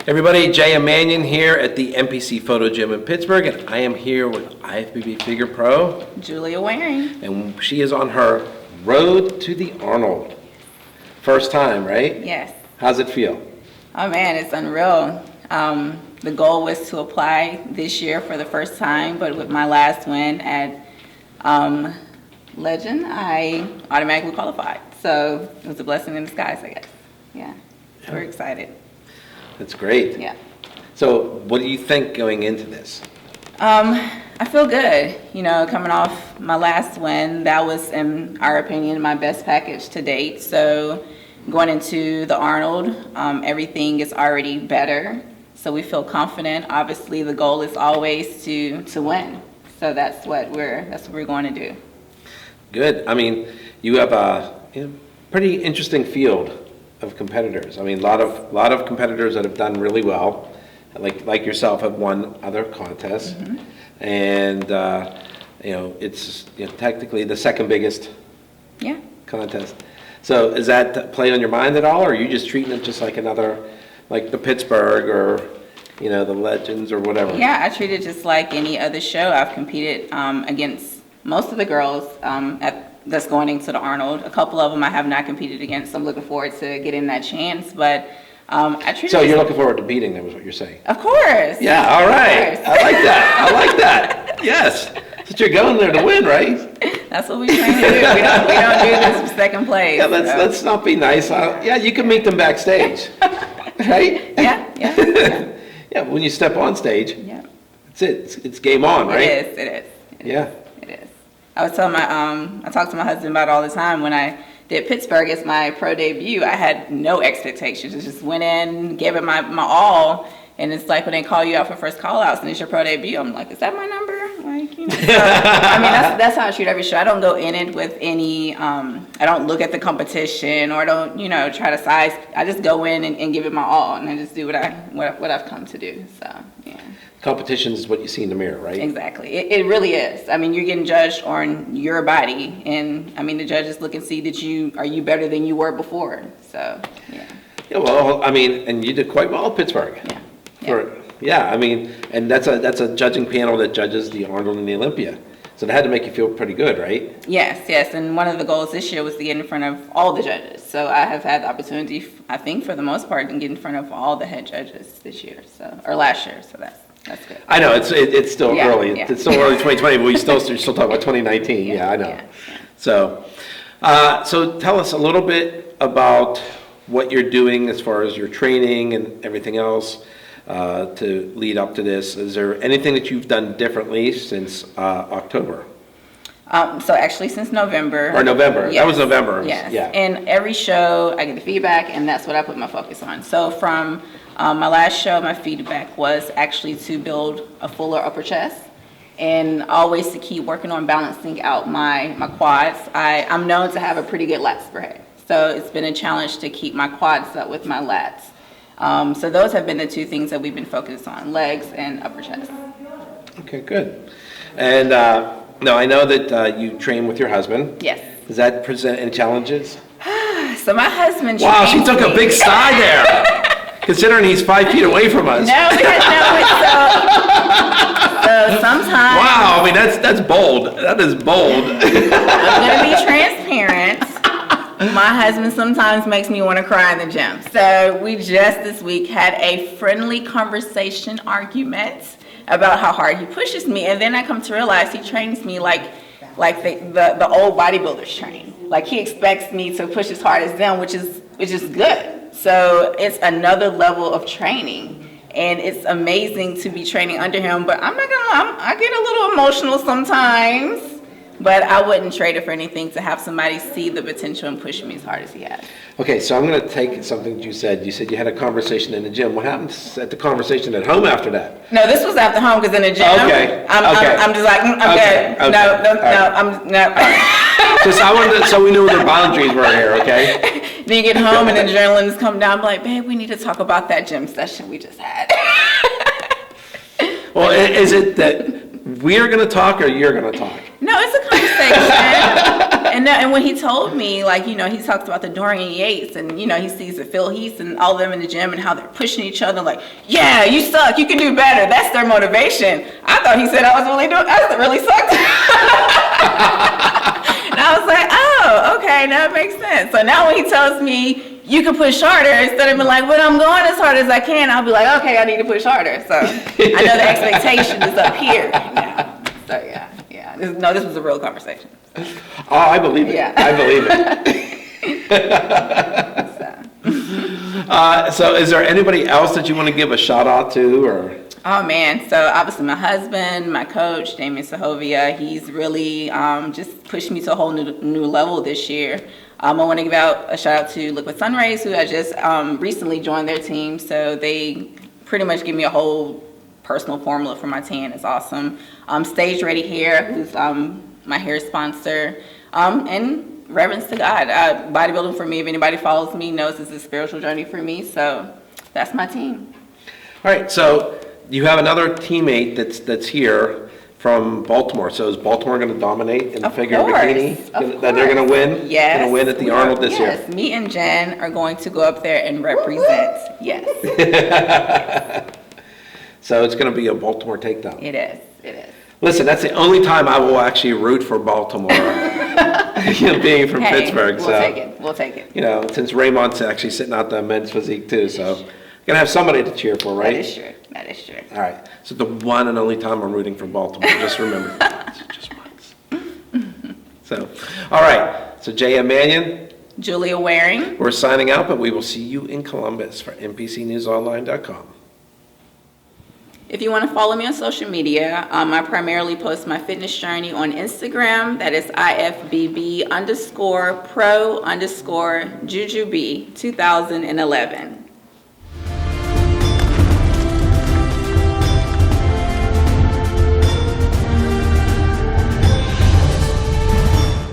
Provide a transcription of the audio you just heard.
Everybody, Jay and Manion here at the MPC Photo Gym in Pittsburgh, and I am here with IFBB Figure Pro, Julia Waring. and she is on her road to the Arnold. First time, right? Yes. How's it feel? Oh man, it's unreal. The goal was to apply this year for the first time, but with my last win at Legend, I automatically qualified. So it was a blessing in disguise, I guess. Yeah, we're excited. That's great. Yeah. So what do you think going into this? I feel good. You know, coming off my last win, that was, in our opinion, my best package to date. So going into the Arnold, everything is already better. So we feel confident. Obviously, the goal is always to win. So that's what we're going to do. Good. I mean, you have a pretty interesting field of competitors. I mean, a lot of competitors that have done really well, like yourself, have won other contests, and it's technically the second biggest contest. So is that play on your mind at all, or are you just treating it just like another, like the Pittsburgh or the Legends or whatever? Yeah, I treat it just like any other show. I've competed against most of the girls that's going into the Arnold. A couple of them I have not competed against. I'm looking forward to getting that chance, but I treat So it you're looking forward to beating them, is what you're saying? Of course. Yeah, all right. I like that. I like that. Yes. But you're going there to win, right? That's what we train to do. We don't do this for second place. Yeah, let's not be nice. Yeah, you can meet them backstage, right? Yeah. Yeah, when you step on stage, Yeah. that's it. It's game on, right? It is. Yeah. It is. I was telling I talk to my husband about it all the time. When I did Pittsburgh as my pro debut, I had no expectations. I just went in, gave it my all, and it's like when they call you out for first call outs and it's your pro debut, I'm like, is that my number? Like, So, I mean, that's how I treat every show. I don't go in it with any, I don't look at the competition, or I don't, try to size. I just go in and give it my all, and I just do what I've come to do. So, yeah. Competition is what you see in the mirror, right? Exactly. It really is. I mean, you're getting judged on your body, and I mean, the judges look and see that are you better than you were before. So, yeah. Yeah, well, I mean, and you did quite well at Pittsburgh. Yeah. I mean, and that's a judging panel that judges the Arnold and the Olympia. So it had to make you feel pretty good, right? Yes. And one of the goals this year was to get in front of all the judges. So I have had the opportunity, I think, for the most part, to get in front of all the head judges this year, or last year. So that's good. I know it's still early. Yeah. It's still early 2020, but you're still talking about 2019. Yeah, I know. Yeah. So tell us a little bit about what you're doing as far as your training and everything else to lead up to this. Is there anything that you've done differently since October? So actually since November. Or November. Yes. That was November. Yes. Yeah. And every show I get the feedback, and that's what I put my focus on. So from my last show, my feedback was actually to build a fuller upper chest, and always to keep working on balancing out my quads. I'm known to have a pretty good lat spread. So it's been a challenge to keep my quads up with my lats. So those have been the two things that we've been focused on, legs and upper chest. Okay, good. And now I know that you train with your husband. Yes. Does that present any challenges? So my husband Wow, she trains took a me. big sigh there, considering he's 5 feet away from us. So sometimes. Wow, I mean, that's bold. That is bold. I'm going to be transparent. My husband sometimes makes me want to cry in the gym. So we just this week had a friendly conversation argument about how hard he pushes me. And then I come to realize he trains me like the old bodybuilders train. Like he expects me to push as hard as them, which is good. So it's another level of training. And it's amazing to be training under him. But I'm not going to, I get a little emotional sometimes. But I wouldn't trade it for anything to have somebody see the potential and push me as hard as he has. Okay, so I'm going to take something that you said. You said you had a conversation in the gym. What happened at the conversation at home after that? No, this was after home because in the gym, Okay. I'm just like, I'm good. Okay. No. Right. So we knew what the boundaries were here, okay? Then you get home and the adrenaline's come down. I'm like, babe, we need to talk about that gym session we just had. Well, is it that we're going to talk or you're going to talk? No, it's a conversation. and when he told me, like, he talks about the Dorian Yates, and, he sees the Phil Heath and all of them in the gym and how they're pushing each other, like, yeah, you suck, you can do better. That's their motivation. I thought he said I really sucked. And I was like, oh, okay, that makes sense. So now when he tells me you can push harder, instead of being like, well, I'm going as hard as I can, I'll be like, okay, I need to push harder. So I know the expectation is up here right now. So yeah. This was a real conversation. So. Oh, I believe it. Yeah. I believe it. So is there anybody else that you want to give a shout out to, or? Oh man, so obviously my husband, my coach, Damien Sahovia, he's really just pushed me to a whole new level this year. I want to give out a shout out to Liquid Sunrays, who I just recently joined their team. So they pretty much give me a whole personal formula for my tan. It's awesome. Stage Ready Hair, who's my hair sponsor, and reverence to God. Bodybuilding for me, if anybody follows me, knows it's a spiritual journey for me. So that's my team. All right, so you have another teammate that's here from Baltimore. So is Baltimore going to dominate in the figure bikini? That they're going to win? Yes. Going to win at the Arnold this year? Yes, me and Jen are going to go up there and represent. Yes. So it's going to be a Baltimore takedown. It is. Listen, that's the only time I will actually root for Baltimore, being from Pittsburgh. We'll take it. Since Raymond's actually sitting out the men's physique too, so going to have somebody to cheer for, right? That is true. All right. So the one and only time I'm rooting for Baltimore. Just remember that. Just once. So, all right. So J.M. Manion. Julia Waring. We're signing out, but we will see you in Columbus for mpcnewsonline.com. If you want to follow me on social media, I primarily post my fitness journey on Instagram. That is IFBB_pro_JujuB 2011.